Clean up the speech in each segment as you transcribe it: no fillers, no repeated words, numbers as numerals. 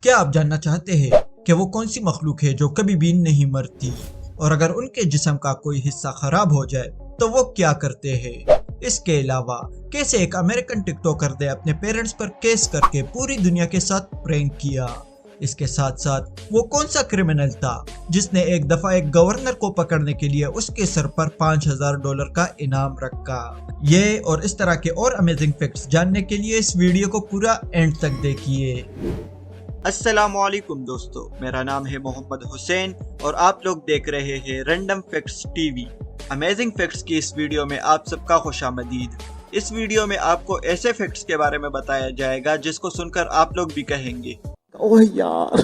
کیا آپ جاننا چاہتے ہیں کہ وہ کون سی مخلوق ہے جو کبھی بھی نہیں مرتی، اور اگر ان کے جسم کا کوئی حصہ خراب ہو جائے تو وہ کیا کرتے ہیں؟ اس کے علاوہ کیسے ایک امریکن ٹک ٹاکر نے اپنے پیرنٹس پر کیس کر کے پوری دنیا کے ساتھ پرینک کیا؟ اس کے ساتھ ساتھ وہ کون سا کرمنل تھا جس نے ایک دفعہ ایک گورنر کو پکڑنے کے لیے اس کے سر پر $5000 کا انعام رکھا؟ یہ اور اس طرح کے اور امیزنگ فیکٹس جاننے کے لیے اس ویڈیو کو پورا اینڈ تک دیکھیے۔ السلام علیکم دوستو، میرا نام ہے محمد حسین اور آپ لوگ دیکھ رہے ہیں random facts T V. Amazing facts کی اس ویڈیو میں آپ سب کا خوش آمدید۔ اس ویڈیو میں آپ کو ایسے فیکٹس کے بارے میں بتایا جائے گا جس کو سن کر آپ لوگ بھی کہیں گے اوہ یار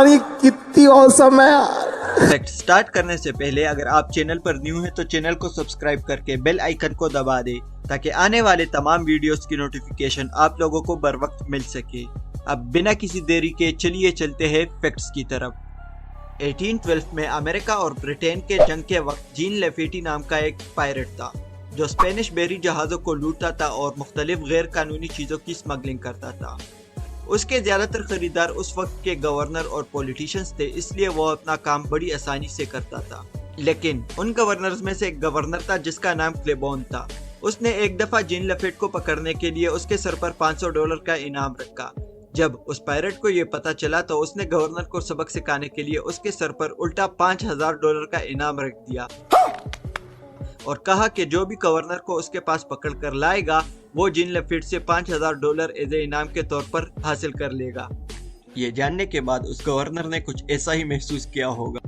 یہ کتنی اوسم ہے یار۔ فیکٹ سٹارٹ کرنے سے پہلے اگر آپ چینل پر نیو ہیں تو چینل کو سبسکرائب کر کے بیل آئیکن کو دبا دیں تاکہ آنے والے تمام ویڈیوز کی نوٹیفیکیشن آپ لوگوں کو بر وقت مل سکے۔ اب بنا کسی دیری کے چلیے چلتے ہیں فیکٹس کی طرف۔ 1812 میں امریکہ اور برٹین کے جنگ کے وقت جین لیفیٹی نام کا ایک پائرٹ تھا جو اسپینش بحری جہازوں کو لوٹتا تھا اور مختلف غیر قانونی چیزوں کی سمگلنگ کرتا تھا۔ اس کے زیادہ تر خریدار اس وقت کے گورنر اور پولیٹیشنز تھے، اس لیے وہ اپنا کام بڑی آسانی سے کرتا تھا۔ لیکن ان گورنرز میں سے ایک گورنر تھا جس کا نام کلیبون تھا۔ اس نے ایک دفعہ جین لیفیٹ کو پکڑنے کے لیے اس کے سر پر $500 کا انعام رکھا۔ جب اس پائرٹ کو یہ پتا چلا تو اس نے گورنر کو سبق سکھانے کے لیے اس کے سر پر الٹا $5000 کا انعام رکھ دیا اور کہا کہ جو بھی گورنر کو اس کے پاس پکڑ کر لائے گا وہ جین لیفیٹ سے $5000 ایز اے انعام کے طور پر حاصل کر لے گا۔ یہ جاننے کے بعد اس گورنر نے کچھ ایسا ہی محسوس کیا ہوگا۔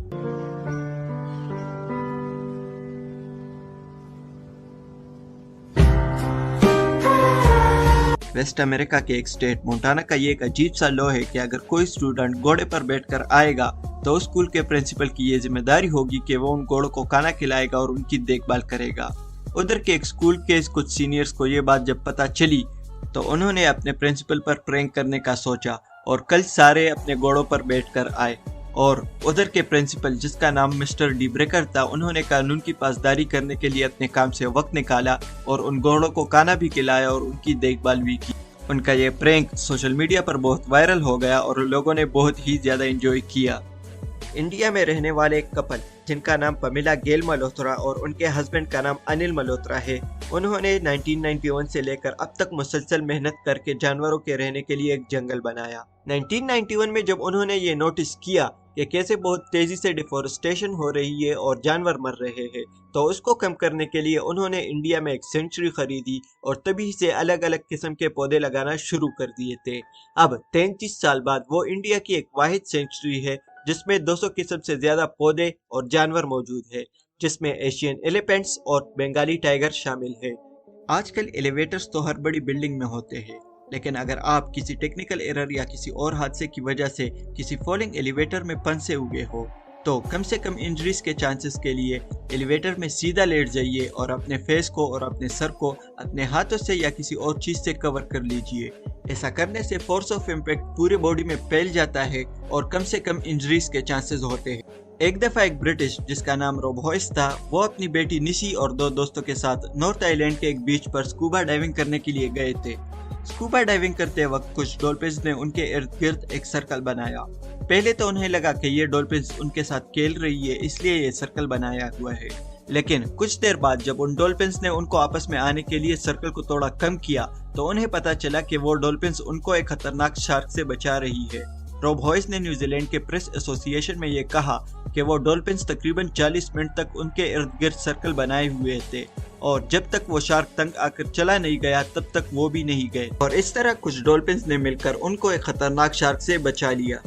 ویسٹ امریکہ کے ایک اسٹیٹ مونٹانا کا یہ ایک عجیب سا لا ہے کہ اگر کوئی اسٹوڈنٹ گھوڑے پر بیٹھ کر آئے گا تو اس اسکول کے پرنسپل کی یہ ذمہ داری ہوگی کہ وہ ان گھوڑوں کو کھانا کھلائے گا اور ان کی دیکھ بھال کرے گا۔ ادھر کے ایک اسکول کے کچھ سینئرز کو یہ بات جب پتا چلی تو انہوں نے اپنے پرنسپل پر پرینک کرنے کا سوچا اور کل سارے اپنے گھوڑوں پر بیٹھ کر آئے، اور ادھر کے پرنسپل جس کا نام مسٹر ڈی بریکر تھا انہوں نے قانون کی پاسداری کرنے کے لیے اپنے کام سے وقت نکالا اور ان گھوڑوں کو کھانا بھی کھلایا اور ان کی دیکھ بھال بھی کی۔ ان کا یہ پرینک سوشل میڈیا پر بہت وائرل ہو گیا اور لوگوں نے بہت ہی زیادہ انجوائے کیا۔ انڈیا میں رہنے والے ایک کپل جن کا نام پمیلا گیل ملہوترا اور ان کے ہسبینڈ کا نام انل ملہوترا ہے، انہوں نے 1991 سے لے کر اب تک مسلسل محنت کر کے جانوروں کے رہنے کے لیے ایک جنگل بنایا۔ 1991 میں جب انہوں نے یہ نوٹس کیا کہ کیسے بہت تیزی سے ڈیفورسٹیشن ہو رہی ہے اور جانور مر رہے ہیں تو اس کو کم کرنے کے لیے انہوں نے انڈیا میں ایک سینچری خریدی اور تبھی سے الگ الگ قسم کے پودے لگانا شروع کر دیے تھے۔ اب 33 سال بعد وہ انڈیا کی ایک واحد سینچری ہے جس میں 200 قسم سے زیادہ پودے اور جانور موجود ہے، جس میں ایشین ایلیفینٹس اور بنگالی ٹائیگر شامل ہے۔ آج کل ایلیویٹرز تو ہر بڑی بلڈنگ میں ہوتے ہیں، لیکن اگر آپ کسی ٹیکنیکل ایرر یا کسی اور حادثے کی وجہ سے کسی فالنگ ایلیویٹر میں پھنسے ہوئے ہو تو کم سے کم انجریز کے چانسز کے لیے ایلیویٹر میں سیدھا لیٹ جائیے اور اپنے فیس کو اور اپنے سر کو اپنے ہاتھوں سے یا کسی اور چیز سے کور کر لیجئے۔ ایسا کرنے سے فورس آف امپیکٹ پورے باڈی میں پھیل جاتا ہے اور کم سے کم انجریز کے چانسز ہوتے ہیں۔ ایک دفعہ ایک برٹش جس کا نام روب ہوئس تھا، وہ اپنی بیٹی نسی اور 2 دوستوں کے ساتھ نارتھ آئی لینڈ کے ایک بیچ پر سکوبا ڈائیونگ کرنے کے لیے گئے تھے۔ سکوبا ڈائیونگ کرتے وقت کچھ ڈولفنز نے ان کے ارد گرد ایک سرکل بنایا۔ پہلے تو انہیں لگا کہ یہ ڈولفنز ان کے ساتھ کھیل رہی ہے اس لیے یہ سرکل بنایا ہوا ہے، لیکن کچھ دیر بعد جب ان ڈولفنز نے ان کو آپس میں آنے کے لیے سرکل کو تھوڑا کم کیا تو انہیں پتا چلا کہ وہ ڈولفنز ان کو ایک خطرناک شارک سے بچا رہی ہے۔ روب ہوئس نے نیوزی لینڈ کے پریس ایسوسی ایشن میں یہ کہا کہ وہ ڈولفنز تقریباً 40 منٹ تک ان کے ارد گرد سرکل بنائے ہوئے تھے اور جب تک وہ شارک تنگ آ کر چلا نہیں گیا تب تک وہ بھی نہیں گئے، اور اس طرح کچھ ڈولفنز نے مل کر ان کو ایک خطرناک شارک سے بچا لیا۔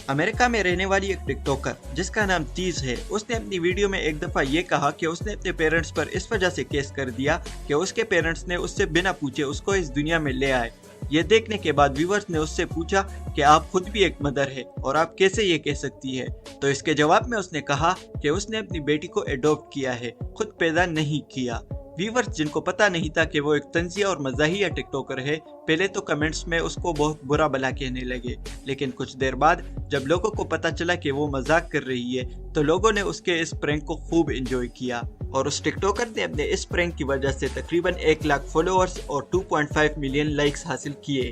امریکہ میں رہنے والی ایک ٹک ٹاکر جس کا نام تیز ہے، اس نے اپنی ویڈیو میں ایک دفعہ یہ کہا کہ اس نے اپنے پیرنٹس پر اس وجہ سے کیس کر دیا کہ اس کے پیرنٹس نے اس سے بنا پوچھے اس کو اس دنیا میں لے آئے۔ یہ دیکھنے کے بعد ویورز نے اس سے پوچھا کہ آپ خود بھی ایک مدر ہے اور آپ کیسے یہ کہہ سکتی ہے، تو اس کے جواب میں اس نے کہا کہ اس نے اپنی بیٹی کو ایڈاپٹ کیا ہے، خود پیدا نہیں کیا۔ ویورز جن کو پتا نہیں تھا کہ وہ ایک طنزیہ اور مزاحیہ ٹک ٹاکر ہے، پہلے تو کمنٹس میں اس کو بہت برا بھلا کہنے لگے، لیکن کچھ دیر بعد جب لوگوں کو پتا چلا کہ وہ مذاق کر رہی ہے تو لوگوں نے اس کے اس پرینک کو خوب انجوائے کیا، اور اس ٹک ٹاکر نے اپنے اس پرینک کی وجہ سے تقریباً 1 لاکھ فالوورز اور 2.5 ملین لائکس حاصل کیے۔